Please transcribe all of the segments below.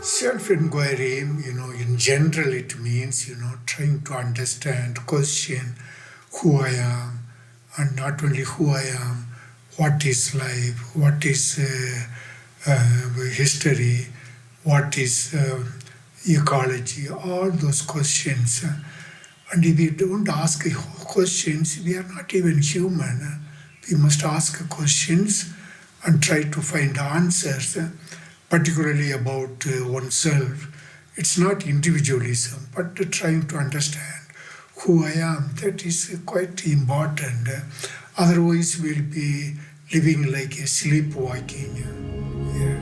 Self-inquiry, in general, it means, trying to understand, question who I am, and not only who I am, what is life, what is history, what is ecology, all those questions. And if we don't ask questions, we are not even human. We must ask questions and try to find answers, particularly about oneself. It's not individualism, but trying to understand who I am. That is quite important. Otherwise, we'll be living like a sleepwalking. Yeah.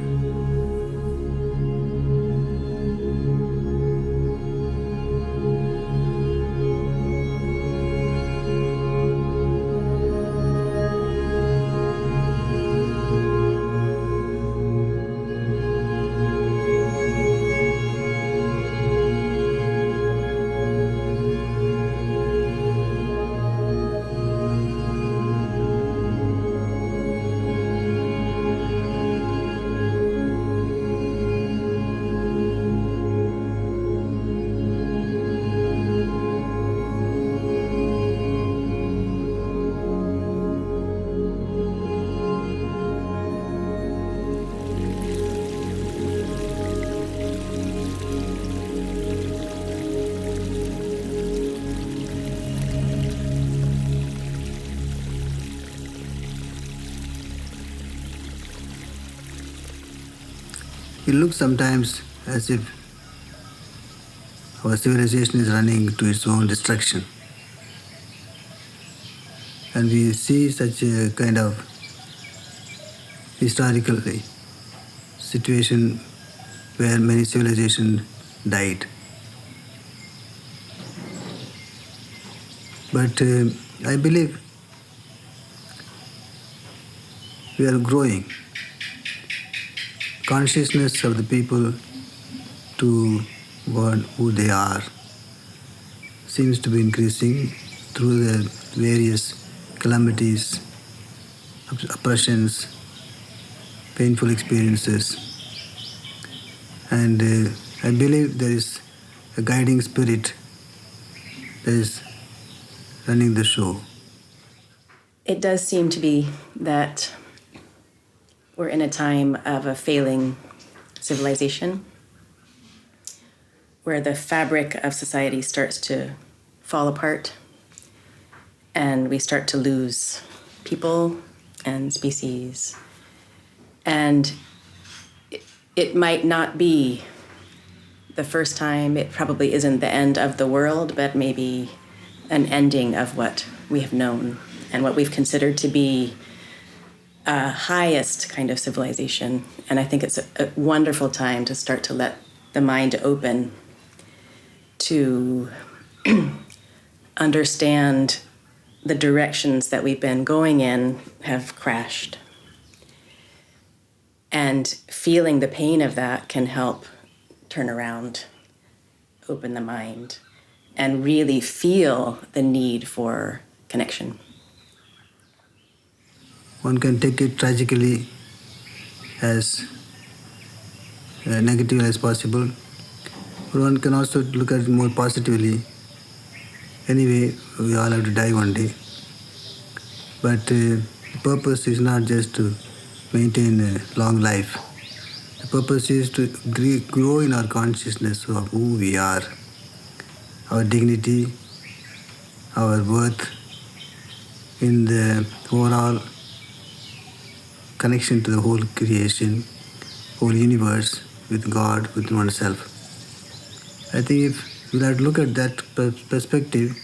It looks sometimes as if our civilization is running to its own destruction. And we see such a kind of historical situation where many civilizations died. But I believe we are growing. Consciousness of the people to who they are seems to be increasing through the various calamities, oppressions, painful experiences. And I believe there is a guiding spirit that is running the show. It does seem to be that we're in a time of a failing civilization where the fabric of society starts to fall apart and we start to lose people and species. And it might not be the first time, it probably isn't the end of the world, but maybe an ending of what we have known and what we've considered to be a highest kind of civilization. And I think it's a wonderful time to start to let the mind open to understand the directions that we've been going in have crashed. And feeling the pain of that can help turn around, open the mind, and really feel the need for connection. One can take it tragically as negative as possible, but one can also look at it more positively. Anyway, we all have to die one day. But the purpose is not just to maintain a long life. The purpose is to grow in our consciousness of who we are, our dignity, our worth in the overall connection to the whole creation, whole universe, with God, with oneself. I think if we have to look at that perspective,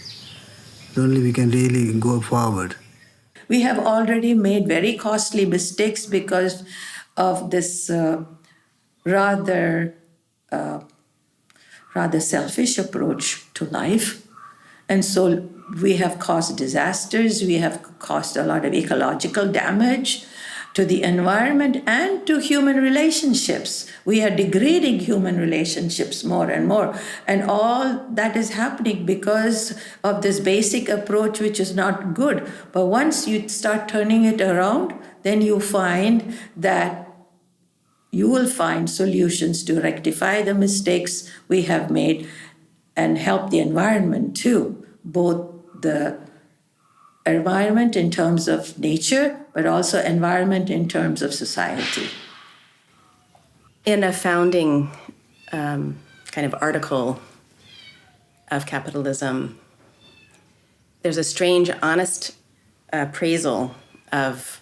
only we can really go forward. We have already made very costly mistakes because of this rather rather selfish approach to life. And so we have caused disasters, we have caused a lot of ecological damage to the environment and to human relationships. We are degrading human relationships more and more. And all that is happening because of this basic approach, which is not good. But once you start turning it around, then you find that you will find solutions to rectify the mistakes we have made and help the environment too, both the environment in terms of nature, but also environment in terms of society. In a founding kind of article of capitalism, there's a strange, honest appraisal of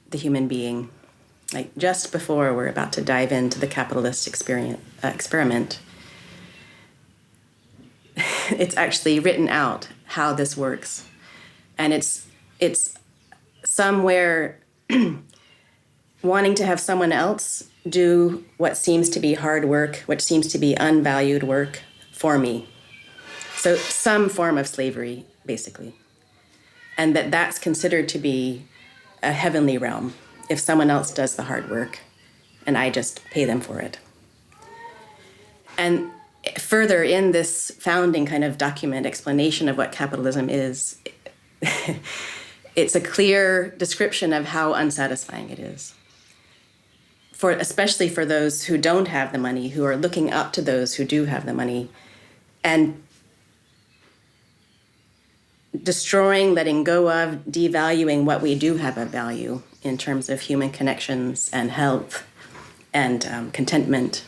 the human being. Like just before we're about to dive into the capitalist experiment, it's actually written out how this works. And it's somewhere wanting to have someone else do what seems to be hard work, what seems to be unvalued work for me. So some form of slavery, basically. And that's considered to be a heavenly realm if someone else does the hard work and I just pay them for it. And further in this founding kind of document explanation of what capitalism is, it's a clear description of how unsatisfying it is. Especially for those who don't have the money, who are looking up to those who do have the money, and destroying, letting go of, devaluing what we do have of value in terms of human connections and health and contentment,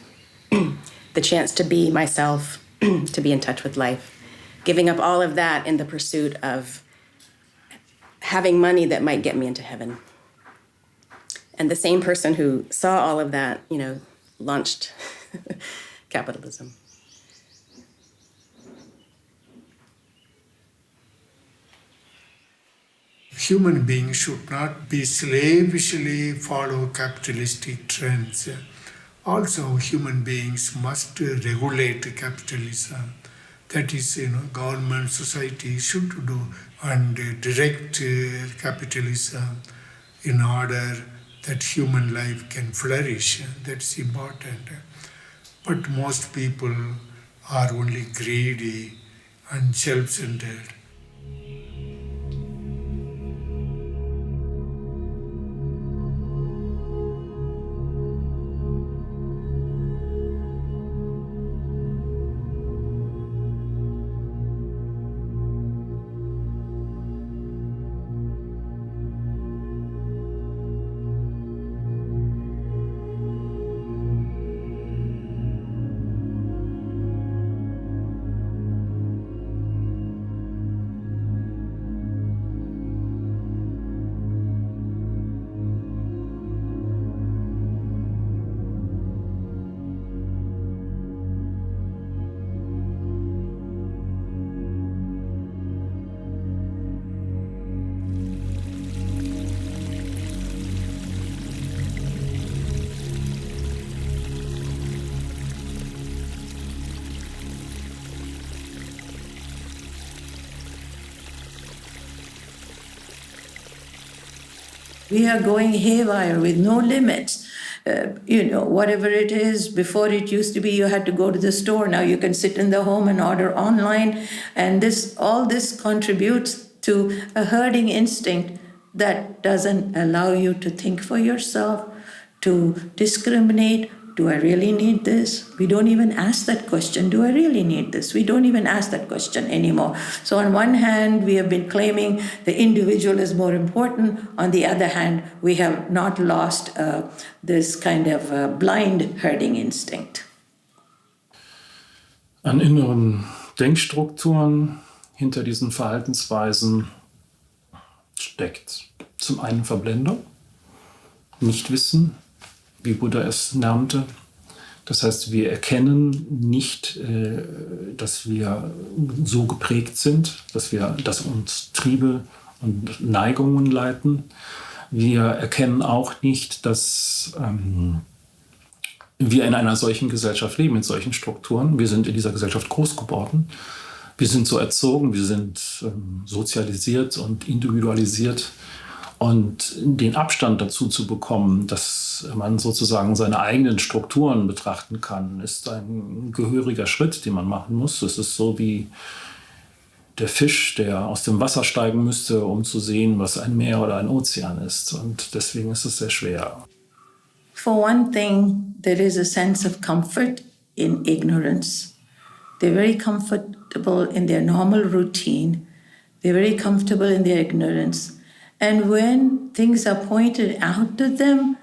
the chance to be myself, to be in touch with life, giving up all of that in the pursuit of having money that might get me into heaven. And the same person who saw all of that, launched capitalism. Human beings should not be slavishly follow capitalistic trends. Also, human beings must regulate capitalism. That is, government, society should do and direct capitalism in order that human life can flourish. That's important. But most people are only greedy and self-centered. We are going haywire with no limits. Whatever it is, before it used to be you had to go to the store. Now you can sit in the home and order online. And all this contributes to a herding instinct that doesn't allow you to think for yourself, to discriminate. Do I really need this? We don't even ask that question. Do I really need this? We don't even ask that question anymore. So on one hand, we have been claiming the individual is more important. On the other hand, we have not lost this kind of blind herding instinct. An inneren Denkstrukturen hinter diesen Verhaltensweisen steckt zum einen Verblendung, Nichtwissen, wie Buddha es nannte. Das heißt, wir erkennen nicht, dass wir so geprägt sind, dass uns Triebe und Neigungen leiten. Wir erkennen auch nicht, dass wir in einer solchen Gesellschaft leben, in solchen Strukturen. Wir sind in dieser Gesellschaft groß geworden. Wir sind so erzogen, wir sind sozialisiert und individualisiert. Und den Abstand dazu zu bekommen, dass man sozusagen seine eigenen Strukturen betrachten kann, ist ein gehöriger Schritt, den man machen muss. Es ist so wie der Fisch, der aus dem Wasser steigen müsste, um zu sehen, was ein Meer oder ein Ozean ist. Und deswegen ist es sehr schwer. For one thing, there is a sense of comfort in ignorance. They're very comfortable in their normal routine. They're very comfortable in their ignorance. And when things are pointed out to them,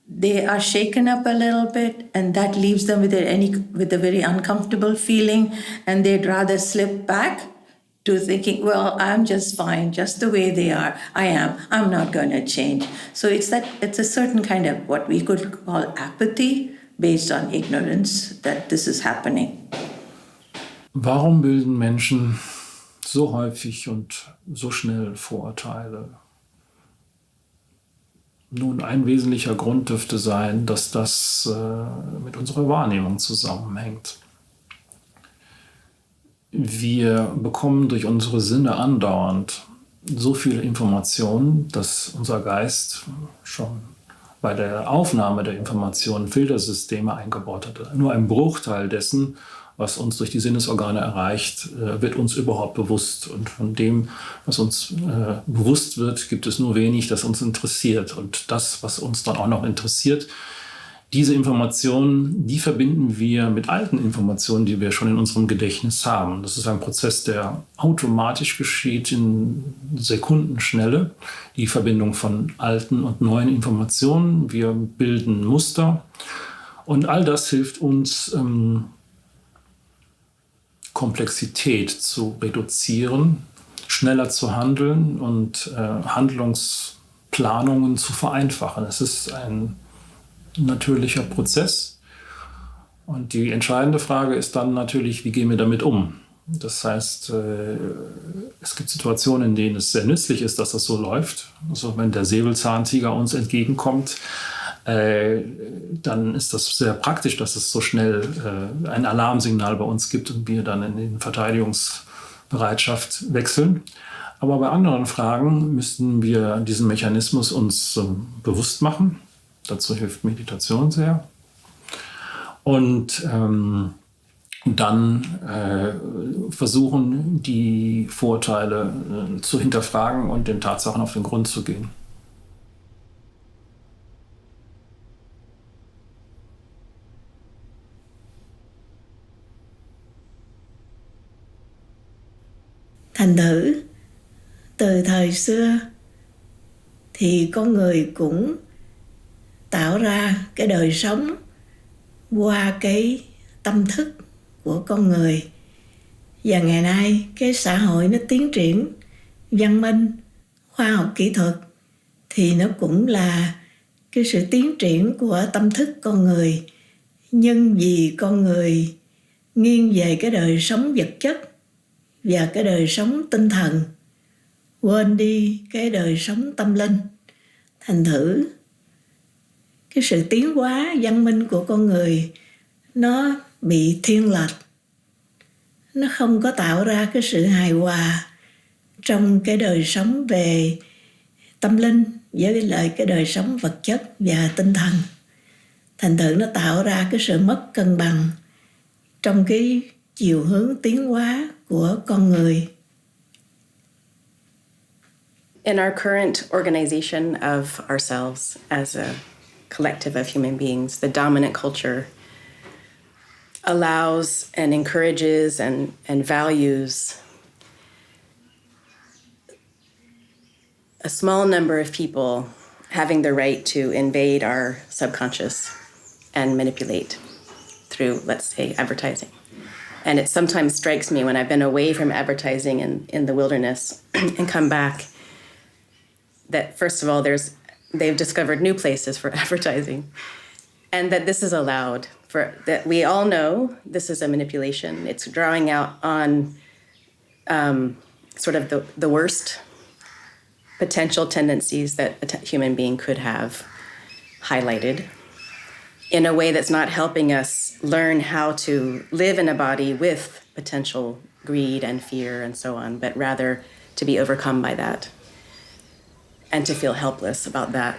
they are shaken up a little bit, and that leaves them with a very uncomfortable feeling, and they'd rather slip back to thinking, well, I'm just fine, just the way they are. I'm not going to change. So it's a certain kind of what we could call apathy based on ignorance that this is happening. Warum bilden Menschen so häufig und so schnell Vorurteile? Nun, ein wesentlicher Grund dürfte sein, dass das mit unserer Wahrnehmung zusammenhängt. Wir bekommen durch unsere Sinne andauernd so viele Informationen, dass unser Geist schon bei der Aufnahme der Informationen Filtersysteme eingebaut hat. Nur ein Bruchteil dessen, was uns durch die Sinnesorgane erreicht, wird uns überhaupt bewusst. Und von dem, was uns bewusst wird, gibt es nur wenig, das uns interessiert. Und das, was uns dann auch noch interessiert, diese Informationen, die verbinden wir mit alten Informationen, die wir schon in unserem Gedächtnis haben. Das ist ein Prozess, der automatisch geschieht in Sekundenschnelle. Die Verbindung von alten und neuen Informationen. Wir bilden Muster. Und all das hilft uns, Komplexität zu reduzieren, schneller zu handeln und Handlungsplanungen zu vereinfachen. Es ist ein natürlicher Prozess. Und die entscheidende Frage ist dann natürlich, wie gehen wir damit um? Das heißt, es gibt Situationen, in denen es sehr nützlich ist, dass das so läuft. Also wenn der Säbelzahntiger uns entgegenkommt, dann ist das sehr praktisch, dass es so schnell ein Alarmsignal bei uns gibt und wir dann in die Verteidigungsbereitschaft wechseln. Aber bei anderen Fragen müssten wir diesen Mechanismus uns bewusst machen. Dazu hilft Meditation sehr. Und dann versuchen, die Vorurteile zu hinterfragen und den Tatsachen auf den Grund zu gehen. Thành thử từ thời xưa thì con người cũng tạo ra cái đời sống qua cái tâm thức của con người. Và ngày nay cái xã hội nó tiến triển văn minh, khoa học kỹ thuật thì nó cũng là cái sự tiến triển của tâm thức con người. Nhưng vì con người nghiêng về cái đời sống vật chất và cái đời sống tinh thần, quên đi cái đời sống tâm linh. Thành thử cái sự tiến hóa văn minh của con người nó bị thiên lệch. Nó không có tạo ra cái sự hài hòa trong cái đời sống về tâm linh với lại cái đời sống vật chất và tinh thần. Thành thử nó tạo ra cái sự mất cân bằng trong cái chiều hướng tiến hóa của con người. In our current organization of ourselves as a collective of human beings, the dominant culture allows and encourages and values a small number of people having the right to invade our subconscious and manipulate through, let's say, advertising. And it sometimes strikes me when I've been away from advertising in the wilderness and come back that, first of all, they've discovered new places for advertising, and that this is allowed, that we all know this is a manipulation. It's drawing out on sort of the worst potential tendencies that a human being could have highlighted. in a way that's not helping us learn how to live in a body with potential greed and fear and so on, but rather to be overcome by that and to feel helpless about that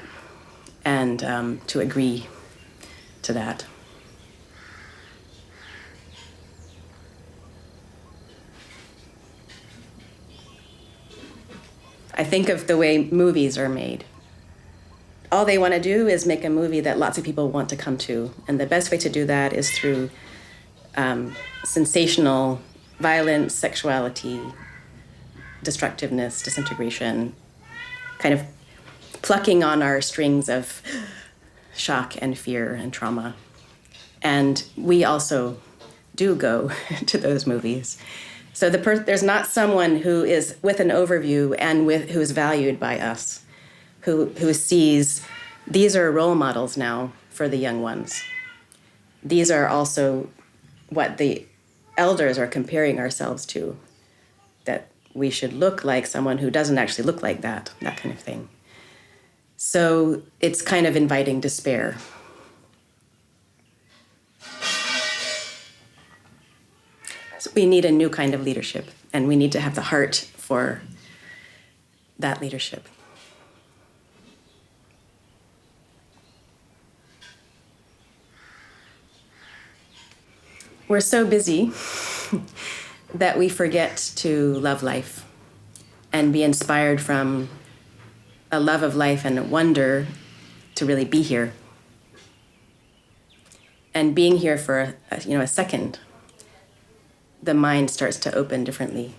and to agree to that. I think of the way movies are made. All they want to do is make a movie that lots of people want to come to. And the best way to do that is through sensational violence, sexuality, destructiveness, disintegration, kind of plucking on our strings of shock and fear and trauma. And we also do go to those movies. So there's not someone who is with an overview and who is valued by us, who sees these are role models now for the young ones. These are also what the elders are comparing ourselves to, that we should look like someone who doesn't actually look like that kind of thing. So it's kind of inviting despair. So we need a new kind of leadership, and we need to have the heart for that leadership. We're so busy that we forget to love life and be inspired from a love of life and a wonder to really be here. And being here for a second, the mind starts to open differently.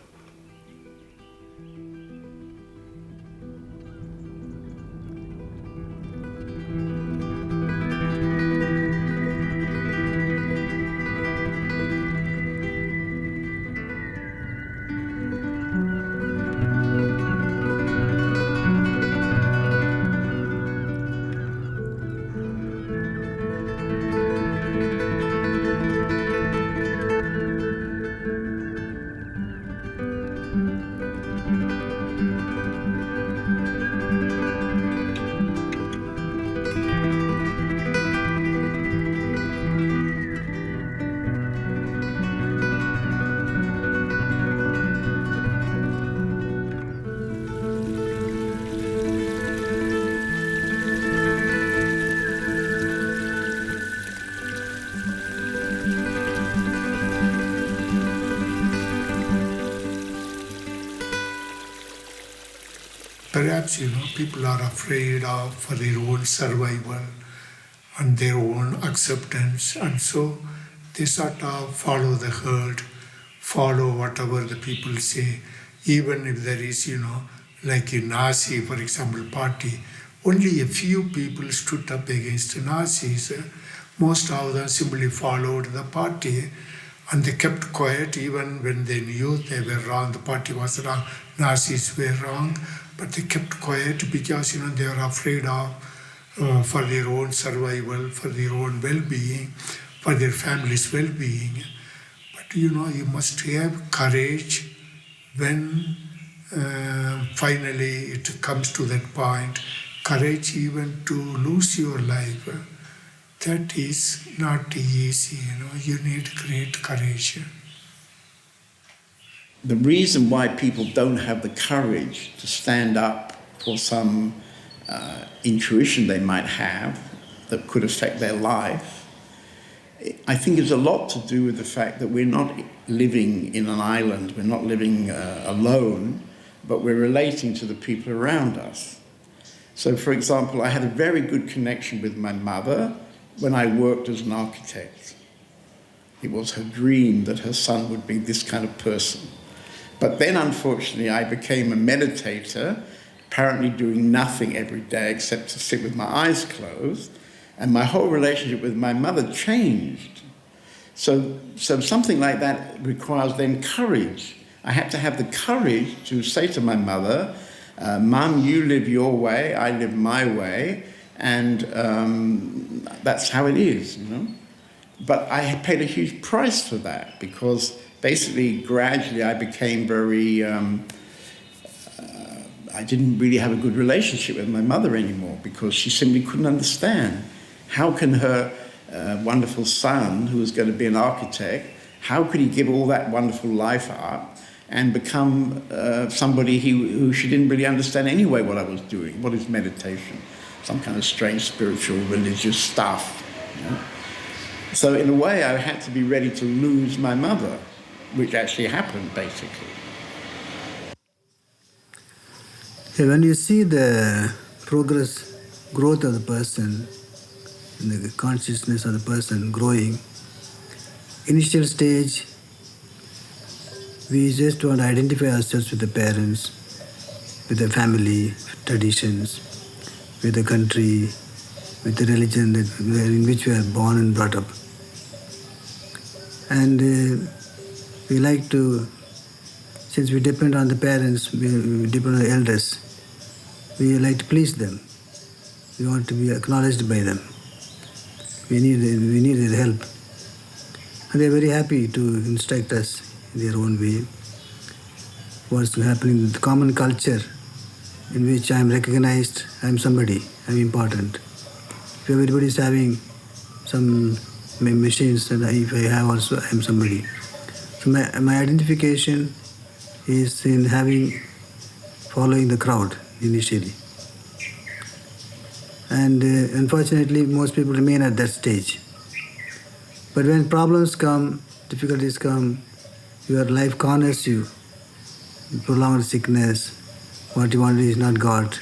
Perhaps, people are afraid of for their own survival and their own acceptance, and so they sort of follow the herd, follow whatever the people say, even if there is, like in Nazi, for example, party, only a few people stood up against the Nazis. Most of them simply followed the party, and they kept quiet even when they knew they were wrong, the party was wrong, Nazis were wrong, but they kept quiet because, they are afraid of for their own survival, for their own well-being, for their family's well-being. But, you must have courage when finally it comes to that point, courage even to lose your life. That is not easy, you need great courage. The reason why people don't have the courage to stand up for some intuition they might have that could affect their life, I think it's a lot to do with the fact that we're not living in an island, we're not living alone, but we're relating to the people around us. So, for example, I had a very good connection with my mother when I worked as an architect. It was her dream that her son would be this kind of person. But then, unfortunately, I became a meditator, apparently doing nothing every day except to sit with my eyes closed, and my whole relationship with my mother changed. So something like that requires then courage. I had to have the courage to say to my mother, Mum, you live your way, I live my way, and that's how it is, But I paid a huge price for that because basically, gradually, I became very, I didn't really have a good relationship with my mother anymore because she simply couldn't understand. How can her wonderful son who was going to be an architect, how could he give all that wonderful life up and become somebody who she didn't really understand anyway what I was doing? What is meditation? Some kind of strange spiritual religious stuff. You know? So in a way I had to be ready to lose my mother, which actually happened basically. When you see the growth of the person, the consciousness of the person growing, initial stage, we just want to identify ourselves with the parents, with the family, traditions, with the country, with the religion in which we are born and brought up. And we like to, since we depend on the parents, we depend on the elders, we like to please them. We want to be acknowledged by them. We need their help. And they are very happy to instruct us in their own way. What's happening in the common culture in which I am recognized, I am somebody, I am important. If everybody is having some machines, and if I have also, I am somebody. So my identification is in following the crowd initially. And unfortunately, most people remain at that stage. But when problems come, difficulties come, your life corners you, prolonged sickness, what you wanted is not got.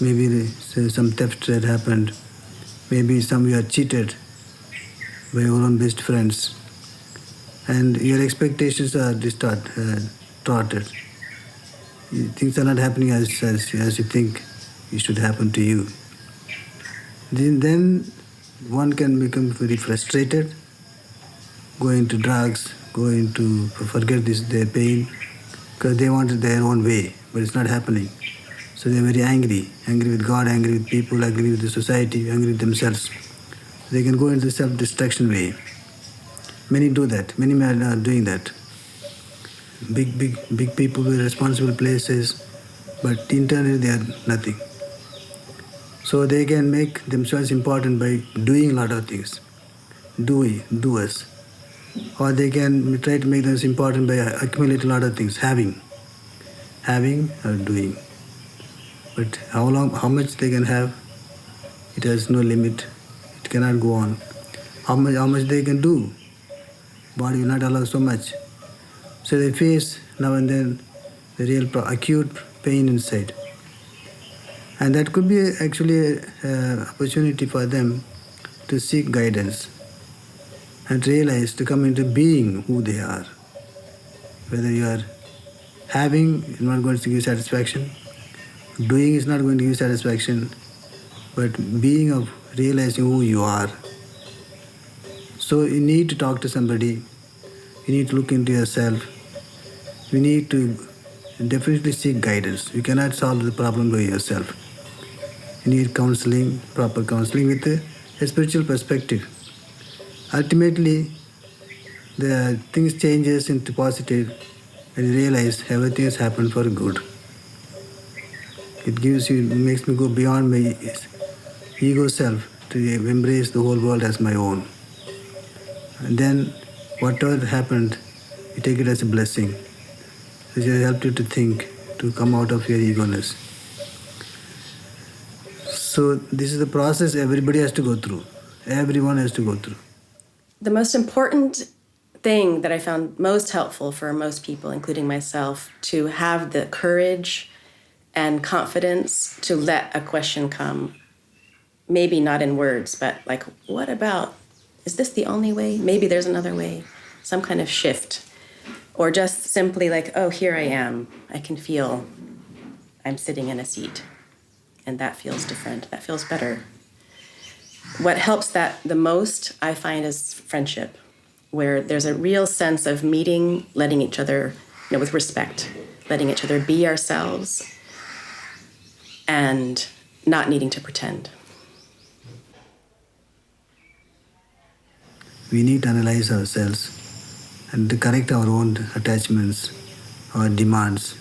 Maybe some theft that happened. Maybe you are cheated by your own best friends. And your expectations are thwarted. Things are not happening as you think it should happen to you. Then one can become very frustrated, go into drugs, go into forget their pain, because they want it their own way, but it's not happening. So they're very angry with God, angry with people, angry with the society, angry with themselves. They can go into the self-destruction way. Many do that. Many men are doing that. Big people with responsible places, but internally they are nothing. So they can make themselves important by doing a lot of things, doers. Or they can try to make themselves important by accumulating a lot of things, having or doing. But how much they can have, it has no limit. It cannot go on. How much they can do, body will not allow so much. So they face now and then the real acute pain inside. And that could be actually an opportunity for them to seek guidance and realize, to come into being who they are. Whether you are having is not going to give satisfaction, doing is not going to give satisfaction, but being of realizing who you are. So you need to talk to somebody, you need to look into yourself, you need to definitely seek guidance. You cannot solve the problem by yourself. You need counseling, proper counseling with a spiritual perspective. Ultimately, the things changes into positive and you realize everything has happened for good. It makes me go beyond my ego self to embrace the whole world as my own. And then whatever happened, you take it as a blessing. It has helped you to think, to come out of your egoness. So this is the process everybody has to go through. Everyone has to go through. The most important thing that I found most helpful for most people, including myself, to have the courage and confidence to let a question come. Maybe not in words, but like, what about, is this the only way? Maybe there's another way, some kind of shift. Or just simply like, oh, here I am. I can feel I'm sitting in a seat. And that feels different. That feels better. What helps that the most, I find, is friendship, where there's a real sense of meeting, letting each other, with respect, letting each other be ourselves, and not needing to pretend. We need to analyze ourselves and to correct our own attachments, our demands,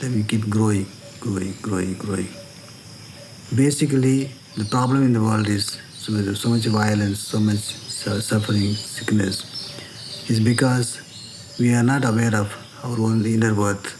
then we keep growing. Basically, the problem in the world is so much violence, so much suffering, sickness, is because we are not aware of our own inner worth.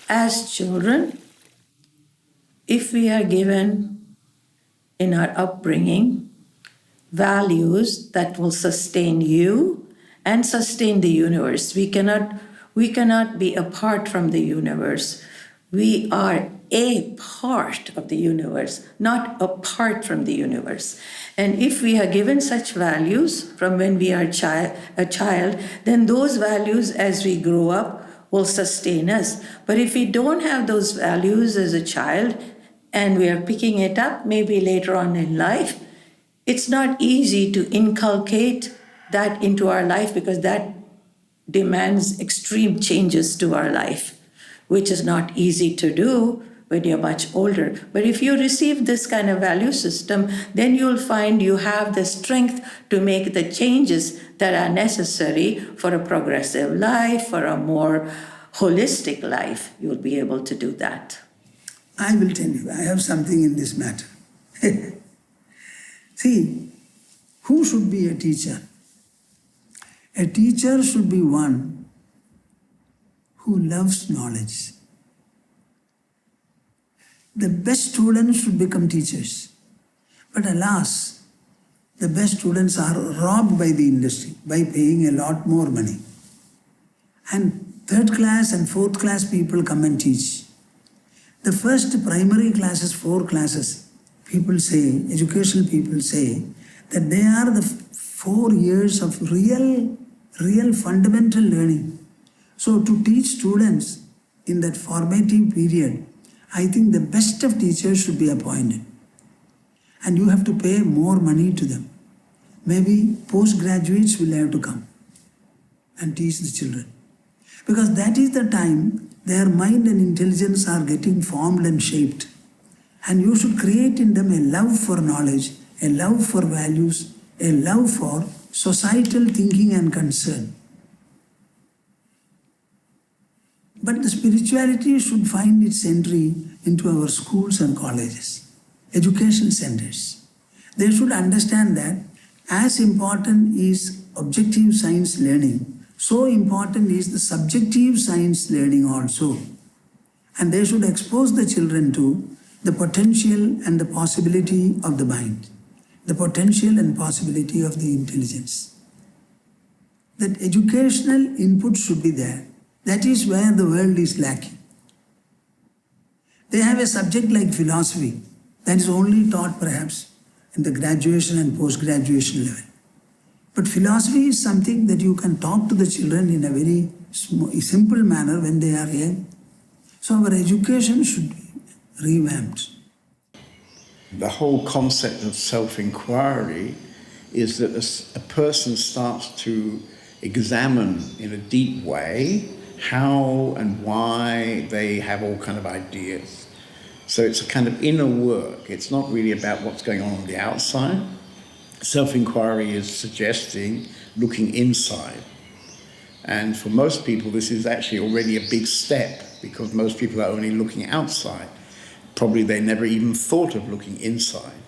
As children, if we are given in our upbringing values that will sustain you and sustain the universe, we cannot be apart from the universe. We are a part of the universe, not apart from the universe. And if we are given such values from when we are a child, then those values as we grow up will sustain us. But if we don't have those values as a child and we are picking it up maybe later on in life, it's not easy to inculcate that into our life because that demands extreme changes to our life, which is not easy to do when you're much older. But if you receive this kind of value system, then you'll find you have the strength to make the changes that are necessary for a progressive life, for a more holistic life. You'll be able to do that. I will tell you, I have something in this matter. See, who should be a teacher? A teacher should be one who loves knowledge. The best students should become teachers. But alas, the best students are robbed by the industry by paying a lot more money. And third class and fourth class people come and teach. The first primary classes, 4 classes, people say, educational people say, that they are the 4 years of real fundamental learning. So to teach students in that formative period, I think the best of teachers should be appointed. And you have to pay more money to them. Maybe postgraduates will have to come and teach the children. Because that is the time their mind and intelligence are getting formed and shaped. And you should create in them a love for knowledge, a love for values, a love for societal thinking and concern. But the spirituality should find its entry into our schools and colleges, education centers. They should understand that as important is objective science learning, so important is the subjective science learning also. And they should expose the children to the potential and the possibility of the mind, the potential and possibility of the intelligence. That educational input should be there. That is where the world is lacking. They have a subject like philosophy that is only taught perhaps in the graduation and post-graduation level. But philosophy is something that you can talk to the children in a very simple manner when they are young. So our education should be revamped. The whole concept of self-inquiry is that a person starts to examine in a deep way how and why they have all kind of ideas. So it's a kind of inner work. It's not really about what's going on the outside. Self-inquiry is suggesting looking inside. And for most people, this is actually already a big step because most people are only looking outside. Probably they never even thought of looking inside.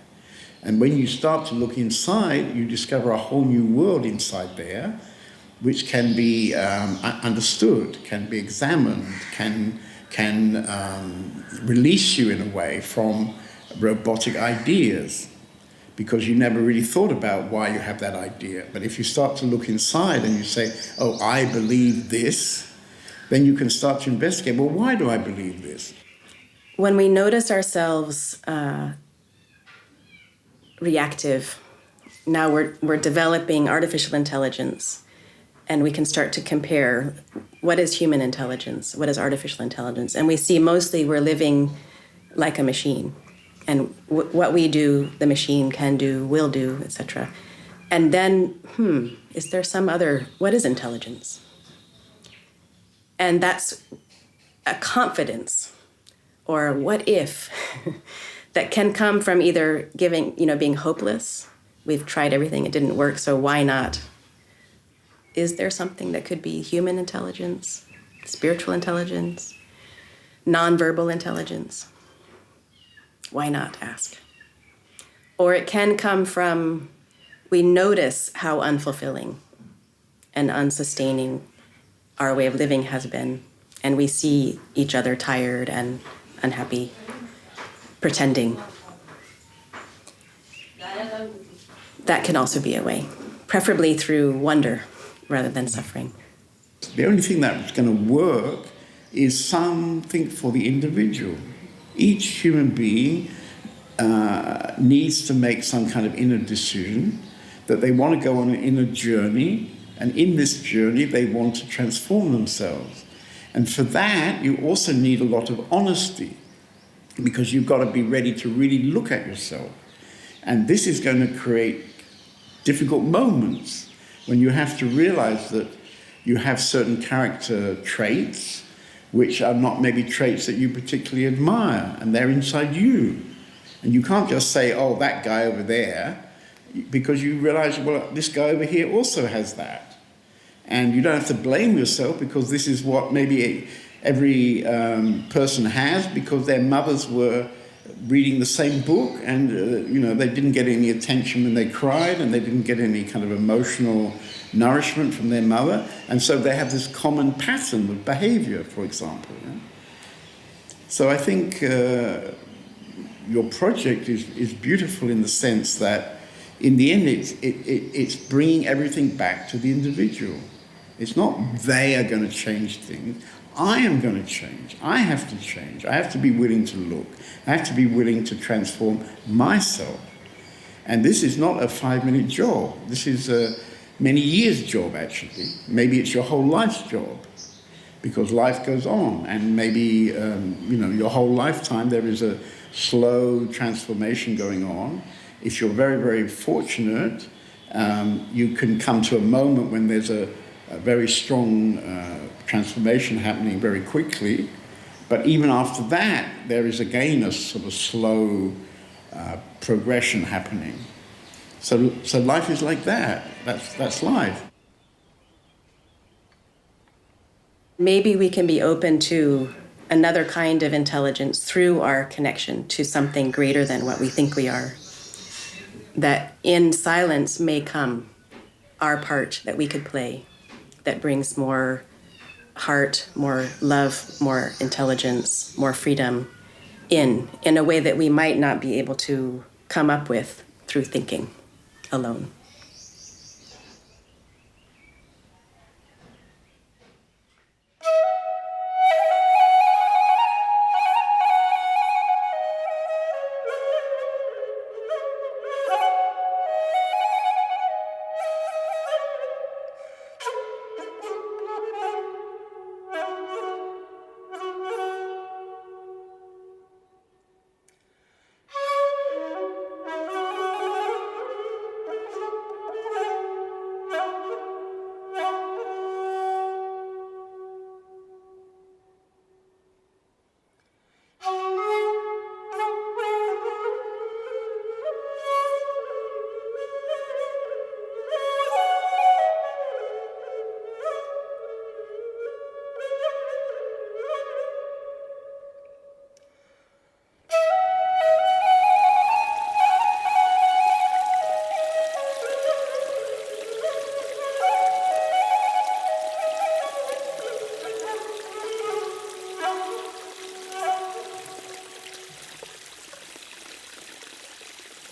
And when you start to look inside, you discover a whole new world inside there, which can be understood, can be examined, can release you in a way from robotic ideas, because you never really thought about why you have that idea. But if you start to look inside and you say, oh, I believe this, then you can start to investigate, well, why do I believe this? When we notice ourselves reactive, now we're developing artificial intelligence, and we can start to compare what is human intelligence, what is artificial intelligence, and we see mostly we're living like a machine, and what we do, the machine can do, will do, etc. And then, is there some other, what is intelligence? And that's a confidence, or what if, that can come from either being hopeless. We've tried everything, it didn't work, so why not? Is there something that could be human intelligence, spiritual intelligence, nonverbal intelligence? Why not ask? Or it can come from, we notice how unfulfilling and unsustaining our way of living has been, and we see each other tired and unhappy, pretending. That can also be a way, preferably through wonder rather than suffering. The only thing that's going to work is something for the individual. Each human being needs to make some kind of inner decision that they want to go on an inner journey, and in this journey they want to transform themselves. And for that, you also need a lot of honesty, because you've got to be ready to really look at yourself. And this is going to create difficult moments when you have to realize that you have certain character traits which are not maybe traits that you particularly admire, and they're inside you. And you can't just say, oh, that guy over there, because you realize, well, this guy over here also has that. And you don't have to blame yourself, because this is what maybe every person has, because their mothers were reading the same book, and they didn't get any attention when they cried, and they didn't get any kind of emotional nourishment from their mother, and so they have this common pattern of behavior, for example. So I think your project is beautiful in the sense that in the end it's bringing everything back to the individual. It's not they are going to change things. I am going to change. I have to change. I have to be willing to look. I have to be willing to transform myself. And this is not a 5-minute job. This is a many years job, actually. Maybe it's your whole life's job, because life goes on. And maybe, your whole lifetime there is a slow transformation going on. If you're very, very fortunate, you can come to a moment when there's a very strong transformation happening very quickly. But even after that, there is again a sort of slow progression happening. So life is like that. That's life. Maybe we can be open to another kind of intelligence through our connection to something greater than what we think we are. That in silence may come our part that we could play, that brings more heart, more love, more intelligence, more freedom in a way that we might not be able to come up with through thinking alone.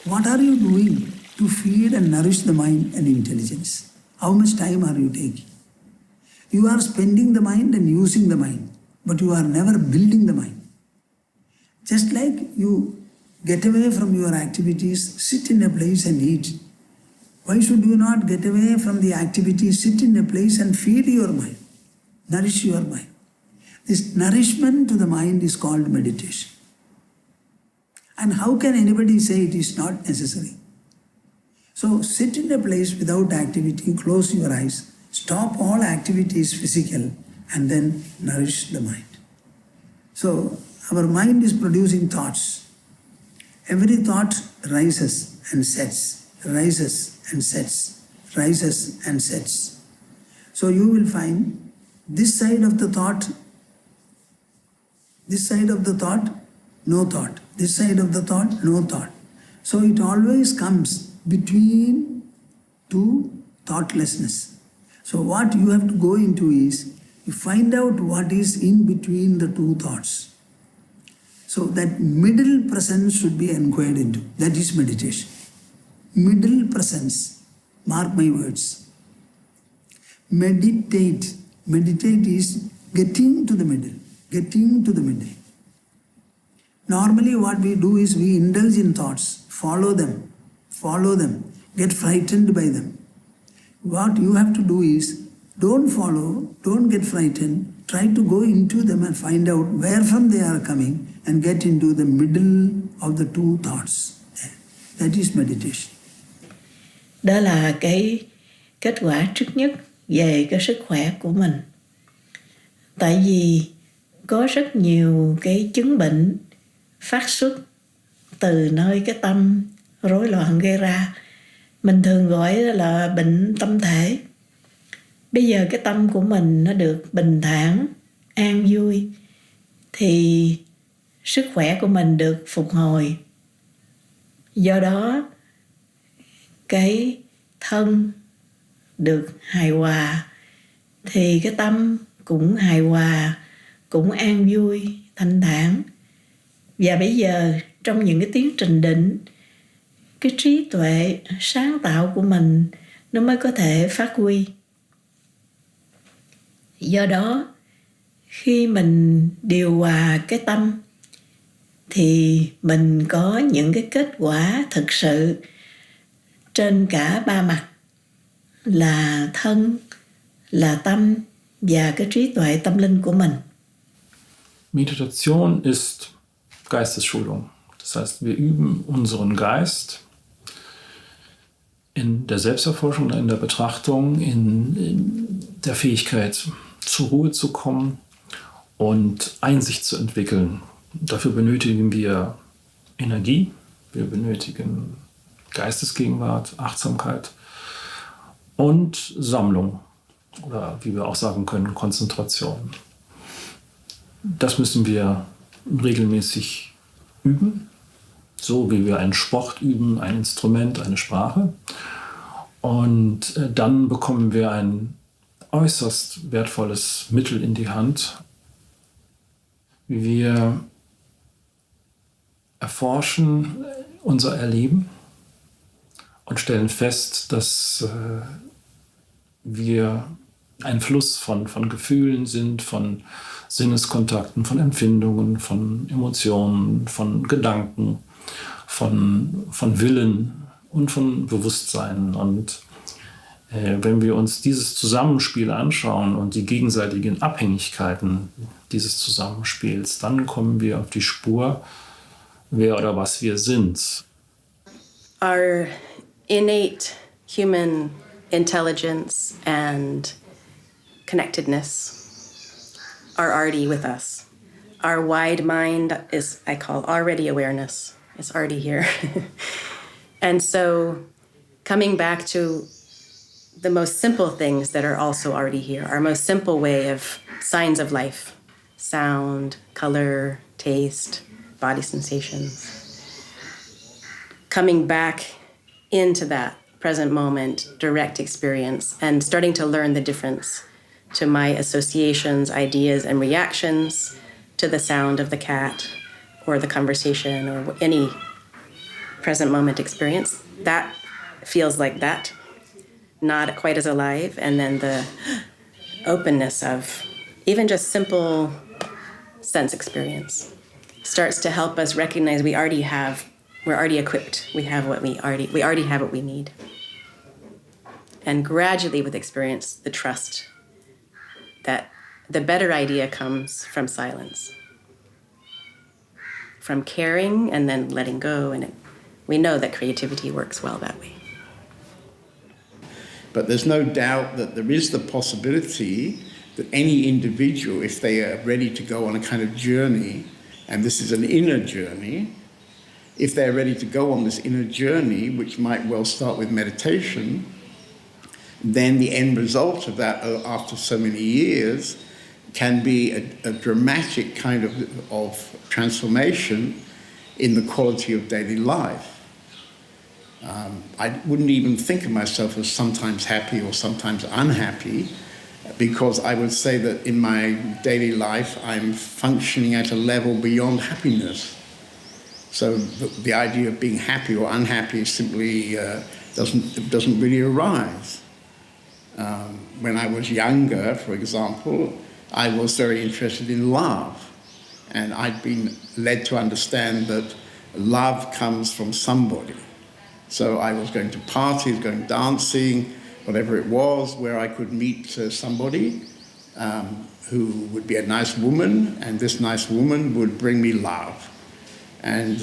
What are you doing to feed and nourish the mind and intelligence? How much time are you taking? You are spending the mind and using the mind, but you are never building the mind. Just like you get away from your activities, sit in a place and eat. Why should you not get away from the activities, sit in a place and feed your mind, nourish your mind? This nourishment to the mind is called meditation. And how can anybody say it is not necessary? So sit in a place without activity, close your eyes, stop all activities physical, and then nourish the mind. So our mind is producing thoughts. Every thought rises and sets, rises and sets, rises and sets. So you will find this side of the thought, no thought. This side of the thought, no thought. So it always comes between two thoughtlessness. So what you have to go into is, you find out what is in between the two thoughts. So that middle presence should be inquired into. That is meditation. Middle presence. Mark my words. Meditate. Meditate is getting to the middle. Getting to the middle. Normally what we do is we indulge in thoughts, follow them, get frightened by them. What you have to do is, don't follow, don't get frightened, try to go into them and find out where from they are coming and get into the middle of the two thoughts. That is meditation. Đó là cái kết quả trước nhất về cái sức khỏe của mình. Tại vì có rất nhiều cái chứng bệnh phát xuất từ nơi cái tâm rối loạn gây ra. Mình thường gọi là bệnh tâm thể. Bây giờ cái tâm của mình nó được bình thản, an vui, thì sức khỏe của mình được phục hồi. Do đó, cái thân được hài hòa, thì cái tâm cũng hài hòa, cũng an vui, thanh thản. Và bây giờ trong những cái tiến trình định, cái trí tuệ sáng tạo của mình nó mới có thể phát huy. Do đó, khi mình điều hòa cái tâm thì mình có những cái kết quả thực sự trên cả ba mặt, là thân, là tâm và cái trí tuệ tâm linh của mình. Meditation ist Geistesschulung. Das heißt, wir üben unseren Geist in der Selbsterforschung, in der Betrachtung, in der Fähigkeit, zur Ruhe zu kommen und Einsicht zu entwickeln. Dafür benötigen wir Energie, wir benötigen Geistesgegenwart, Achtsamkeit und Sammlung oder wie wir auch sagen können, Konzentration. Das müssen wir regelmäßig üben, so wie wir einen Sport üben, ein Instrument, eine Sprache. Und dann bekommen wir ein äußerst wertvolles Mittel in die Hand. Wir erforschen unser Erleben und stellen fest, dass wir ein Fluss von Gefühlen sind, von Sinneskontakten, von Empfindungen, von Emotionen, von Gedanken, von Willen und von Bewusstsein. Und wenn wir uns dieses Zusammenspiel anschauen und die gegenseitigen Abhängigkeiten dieses Zusammenspiels, dann kommen wir auf die Spur, wer oder was wir sind. Our innate human intelligence and connectedness are already with us. Our wide mind is, I call, already awareness. It's already here. And so coming back to the most simple things that are also already here, our most simple way of signs of life, sound, color, taste, body sensations. Coming back into that present moment, direct experience, and starting to learn the difference to my associations, ideas, and reactions to the sound of the cat or the conversation or any present moment experience, that feels like that, not quite as alive. And then the openness of even just simple sense experience starts to help us recognize we're already equipped. We already have what we need. And gradually with experience, the trust that the better idea comes from silence, from caring and then letting go. And we know that creativity works well that way. But there's no doubt that there is the possibility that any individual, if they are ready to go on a kind of journey, and this is an inner journey, if they're ready to go on this inner journey, which might well start with meditation, then the end result of that after so many years can be a dramatic kind of transformation in the quality of daily life. I wouldn't even think of myself as sometimes happy or sometimes unhappy, because I would say that in my daily life I'm functioning at a level beyond happiness. So the idea of being happy or unhappy simply doesn't really arise. When I was younger, for example, I was very interested in love, and I'd been led to understand that love comes from somebody. So I was going to parties, going dancing, whatever it was, where I could meet somebody who would be a nice woman, and this nice woman would bring me love. And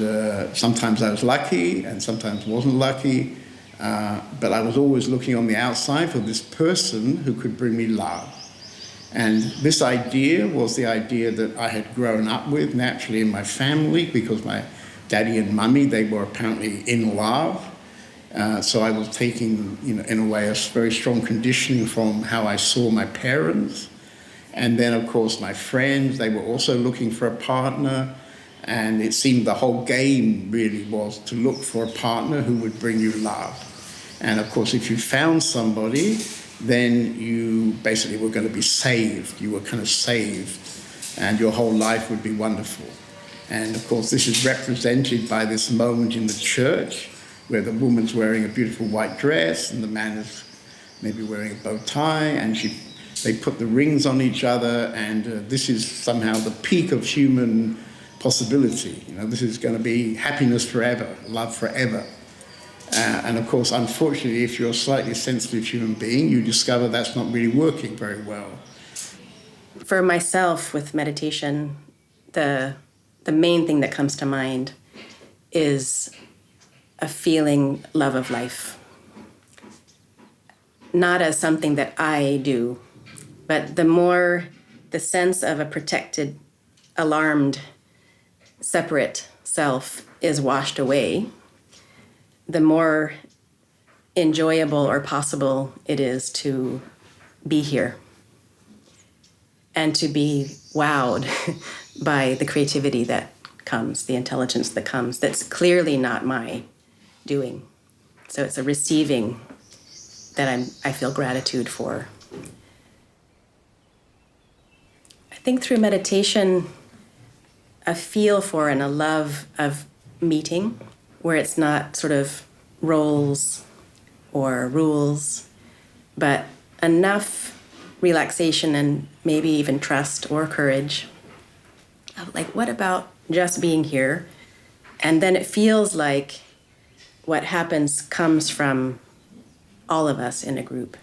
sometimes I was lucky, and sometimes wasn't lucky, but I was always looking on the outside for this person who could bring me love. And this idea was the idea that I had grown up with naturally in my family, because my daddy and mummy, they were apparently in love. So I was taking, in a way, a very strong conditioning from how I saw my parents. And then, of course, my friends, they were also looking for a partner. And it seemed the whole game really was to look for a partner who would bring you love. And, of course, if you found somebody, then you basically were going to be saved. You were kind of saved. And your whole life would be wonderful. And, of course, this is represented by this moment in the church, where the woman's wearing a beautiful white dress and the man is maybe wearing a bow tie, and they put the rings on each other, and this is somehow the peak of human possibility. This is going to be happiness forever, love forever. And of course, unfortunately, if you're a slightly sensitive human being, you discover that's not really working very well. For myself, with meditation, the main thing that comes to mind is a feeling love of life. Not as something that I do, but the more the sense of a protected, alarmed, separate self is washed away, the more enjoyable or possible it is to be here and to be wowed by the creativity that comes, the intelligence that comes, that's clearly not my doing. So it's a receiving that I feel gratitude for. I think through meditation, a feel for and a love of meeting, where it's not sort of roles or rules, but enough relaxation and maybe even trust or courage of like, what about just being here? And then it feels like what happens comes from all of us in a group.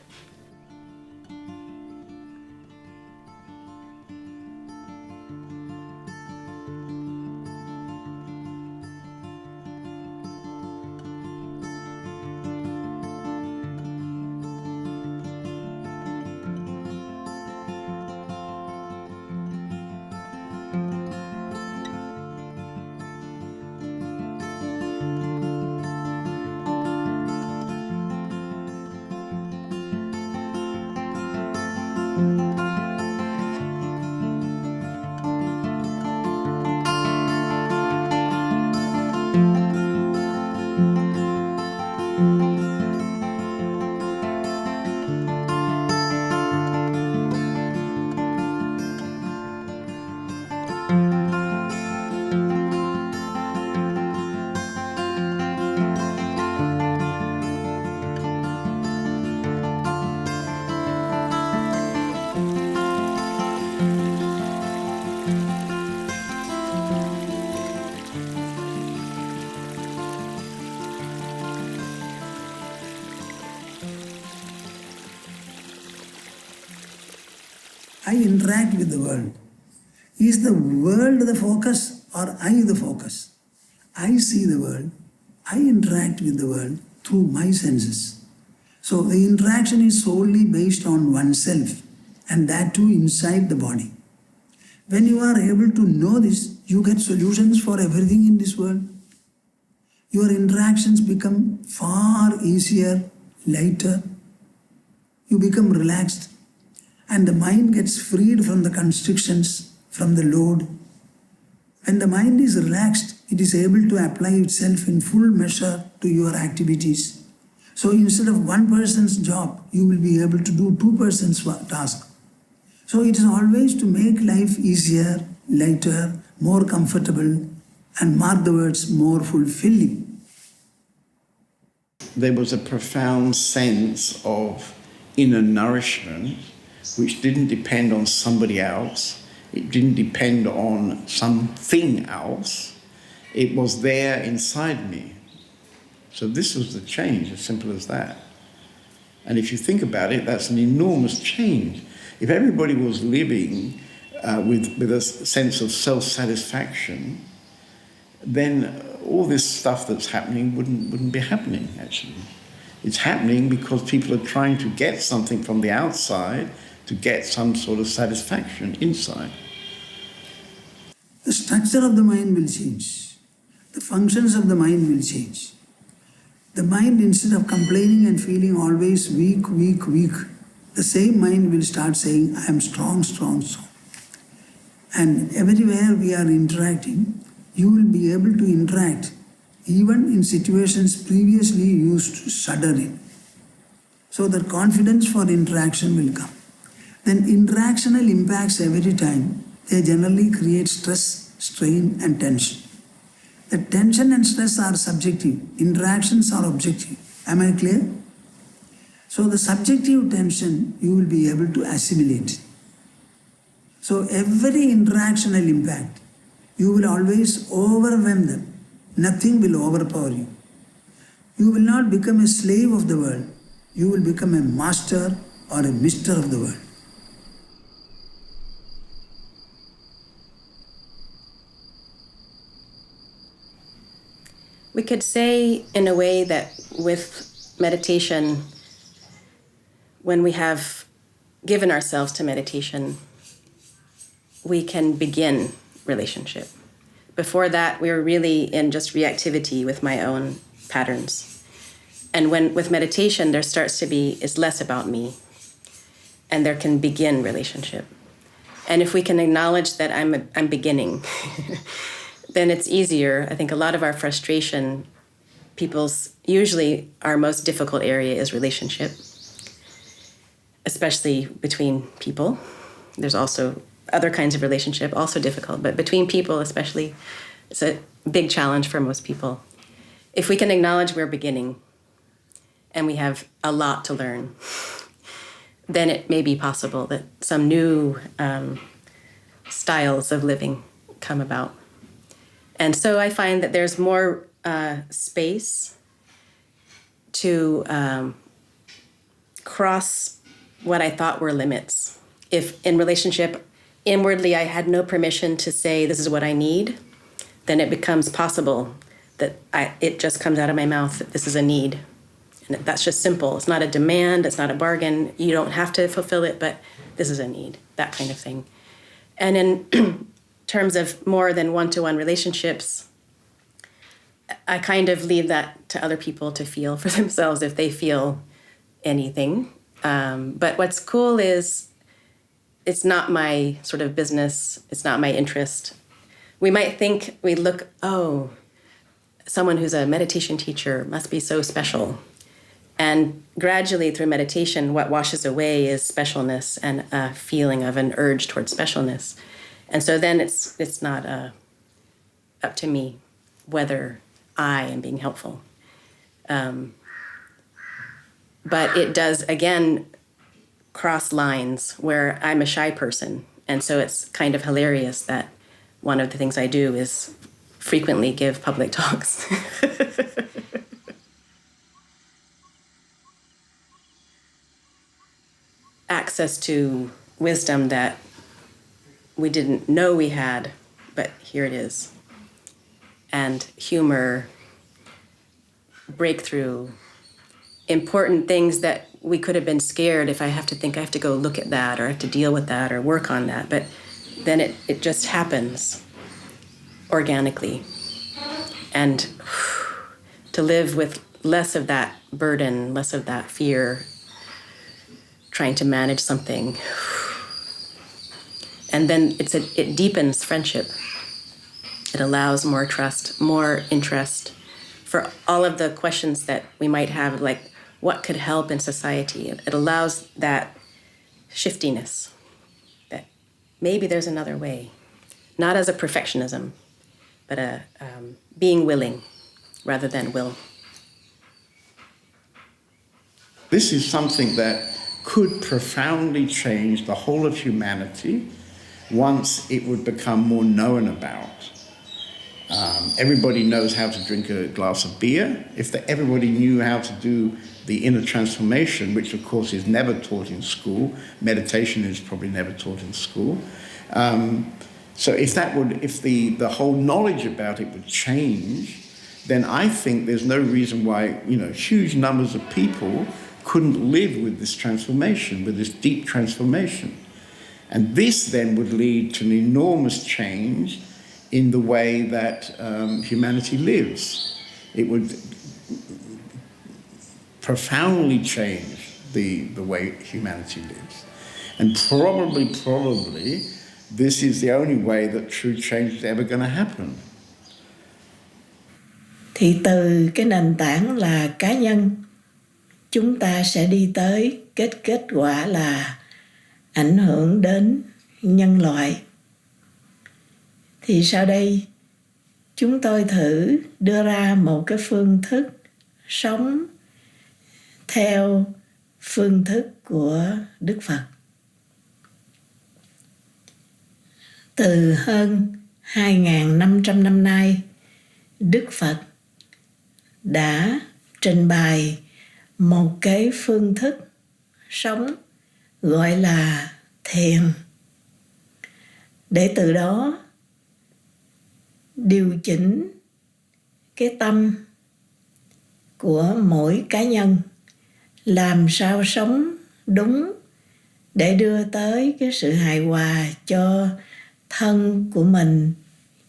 I interact with the world. Is the world the focus or I the focus? I see the world. I interact with the world through my senses. So the interaction is solely based on oneself, and that too inside the body. When you are able to know this, you get solutions for everything in this world. Your interactions become far easier, lighter. You become relaxed, and the mind gets freed from the constrictions, from the load. When the mind is relaxed, it is able to apply itself in full measure to your activities. So instead of one person's job, you will be able to do two persons' task. So it is always to make life easier, lighter, more comfortable, and mark the words, more fulfilling. There was a profound sense of inner nourishment which didn't depend on somebody else. It didn't depend on something else. It was there inside me. So this was the change, as simple as that. And if you think about it, that's an enormous change. If everybody was living with a sense of self-satisfaction, then all this stuff that's happening wouldn't be happening, actually. It's happening because people are trying to get something from the outside to get some sort of satisfaction inside. The structure of the mind will change. The functions of the mind will change. The mind, instead of complaining and feeling always weak, weak, weak, the same mind will start saying, I am strong, strong, strong. And everywhere we are interacting, you will be able to interact even in situations previously you used to shudder in. So the confidence for interaction will come. Then interactional impacts every time, they generally create stress, strain and tension. The tension and stress are subjective, interactions are objective. Am I clear? So the subjective tension you will be able to assimilate. So every interactional impact, you will always overwhelm them. Nothing will overpower you. You will not become a slave of the world. You will become a master or a mister of the world. We could say, in a way, that with meditation, when we have given ourselves to meditation, we can begin relationship. Before that, we were really in just reactivity with my own patterns. And when with meditation, there starts to be, it's less about me, and there can begin relationship. And if we can acknowledge that I'm beginning, then it's easier. I think a lot of our frustration, usually our most difficult area is relationship, especially between people. There's also other kinds of relationship, also difficult, but between people especially, it's a big challenge for most people. If we can acknowledge we're beginning and we have a lot to learn, then it may be possible that some new styles of living come about. And so I find that there's more space to cross what I thought were limits. If in relationship, inwardly I had no permission to say this is what I need, then it becomes possible that it just comes out of my mouth that this is a need. And that's just simple. It's not a demand, it's not a bargain. You don't have to fulfill it, but this is a need, that kind of thing. And in terms of more than one-to-one relationships, I kind of leave that to other people to feel for themselves if they feel anything. But what's cool is it's not my sort of business, it's not my interest. We might think, we look, oh, someone who's a meditation teacher must be so special. And gradually through meditation, what washes away is specialness and a feeling of an urge towards specialness. And so then it's not up to me whether I am being helpful. But it does, again, cross lines where I'm a shy person. And so it's kind of hilarious that one of the things I do is frequently give public talks. Access to wisdom that we didn't know we had, but here it is. And humor, breakthrough, important things that we could have been scared if I have to think I have to go look at that or I have to deal with that or work on that. But then it just happens organically. And to live with less of that burden, less of that fear, trying to manage something. And then it deepens friendship. It allows more trust, more interest for all of the questions that we might have, like what could help in society. It allows that shiftiness, that maybe there's another way, not as a perfectionism, but a being willing rather than will. This is something that could profoundly change the whole of humanity once it would become more known about. Everybody knows how to drink a glass of beer. If everybody knew how to do the inner transformation, which of course is never taught in school, meditation is probably never taught in school. So if the whole knowledge about it would change, then I think there's no reason why, huge numbers of people couldn't live with this transformation, with this deep transformation. And this then would lead to an enormous change in the way that humanity lives. It would profoundly change the way humanity lives. And probably, this is the only way that true change is ever going to happen. Thì từ cái nền tảng là cá nhân, chúng ta sẽ đi tới kết quả là ảnh hưởng đến nhân loại. Thì sau đây chúng tôi thử đưa ra một cái phương thức sống theo phương thức của Đức Phật. Từ hơn 2.500 năm nay, Đức Phật đã trình bày một cái phương thức sống gọi là thiền, để từ đó điều chỉnh cái tâm của mỗi cá nhân, làm sao sống đúng để đưa tới cái sự hài hòa cho thân của mình,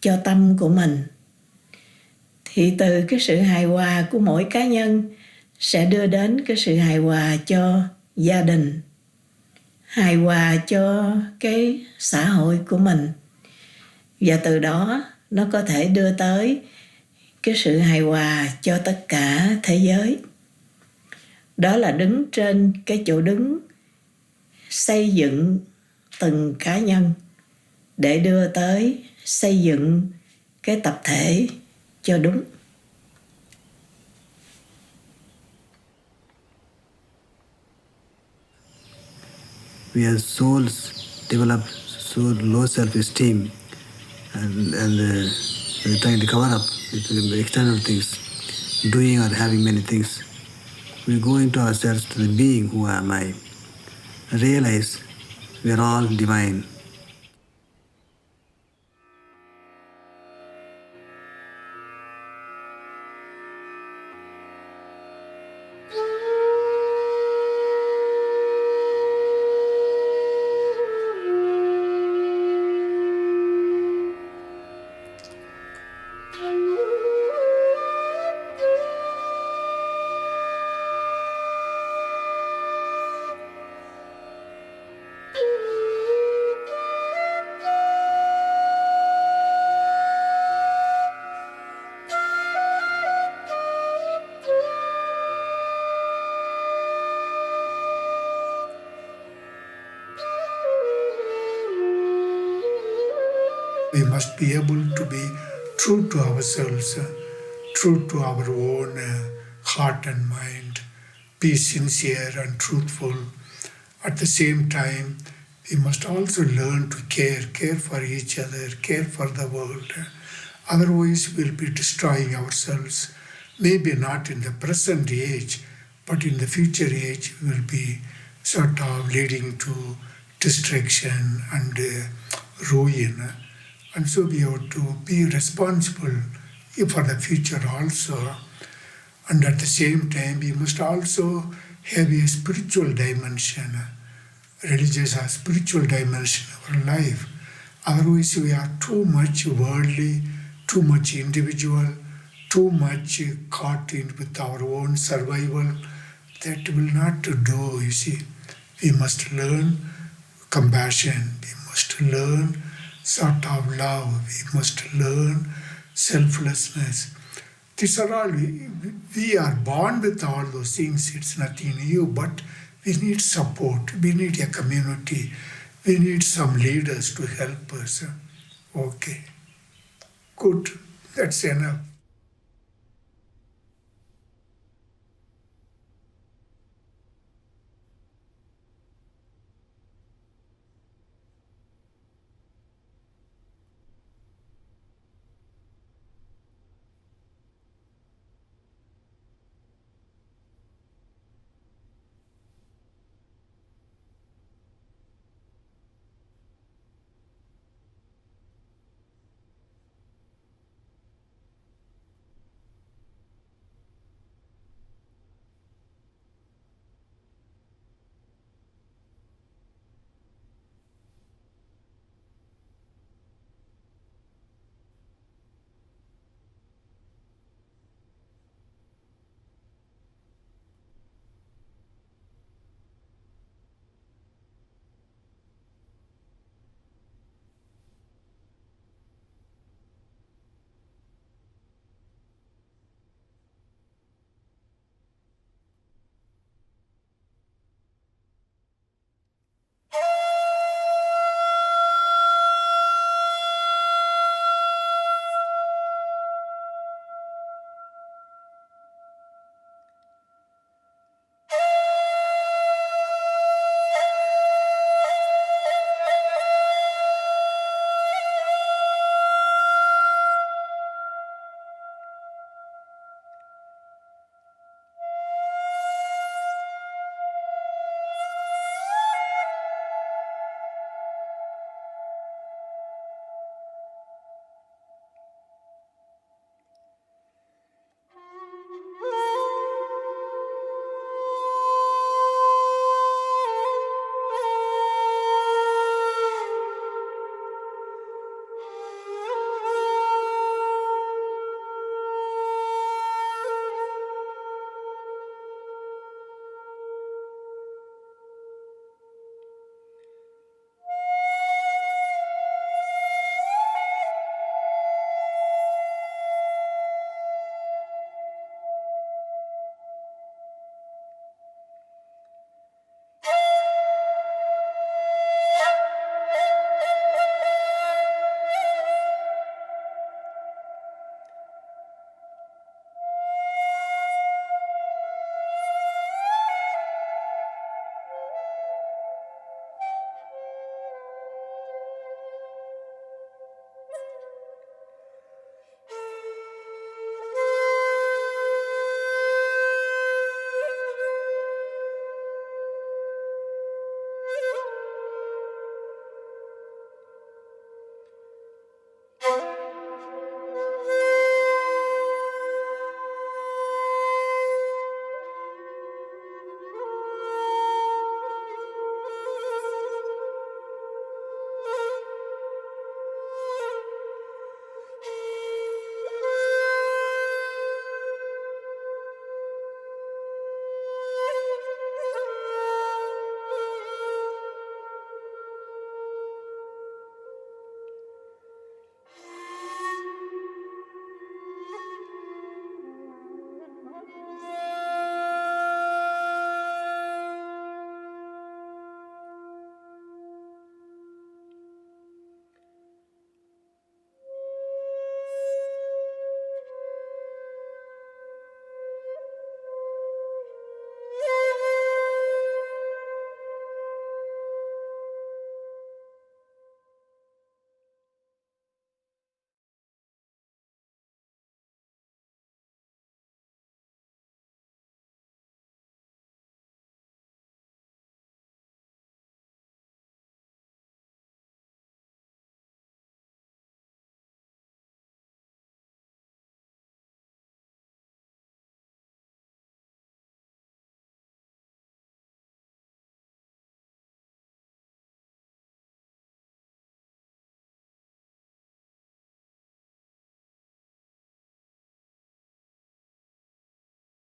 cho tâm của mình. Thì từ cái sự hài hòa của mỗi cá nhân sẽ đưa đến cái sự hài hòa cho gia đình, hài hòa cho cái xã hội của mình. Và từ đó nó có thể đưa tới cái sự hài hòa cho tất cả thế giới. Đó là đứng trên cái chỗ đứng, xây dựng từng cá nhân để đưa tới xây dựng cái tập thể cho đúng. We as souls develop so low self-esteem and we're trying to cover up with the external things, doing or having many things. We go into ourselves to the being, who am I? Realize we are all divine. We must be able to be true to ourselves, true to our own heart and mind, be sincere and truthful. At the same time, we must also learn to care for each other, care for the world. Otherwise, we'll be destroying ourselves. Maybe not in the present age, but in the future age, we'll be sort of leading to destruction and ruin. And so we have to be responsible for the future also. And at the same time, we must also have a spiritual dimension. Religious or spiritual dimension of our life. Otherwise, we are too much worldly, too much individual, too much caught in with our own survival. That will not do, you see. We must learn compassion. We must learn sort of love. We must learn selflessness. These are all, we are born with all those things. It's nothing new, but we need support. We need a community. We need some leaders to help us. Okay. Good. That's enough.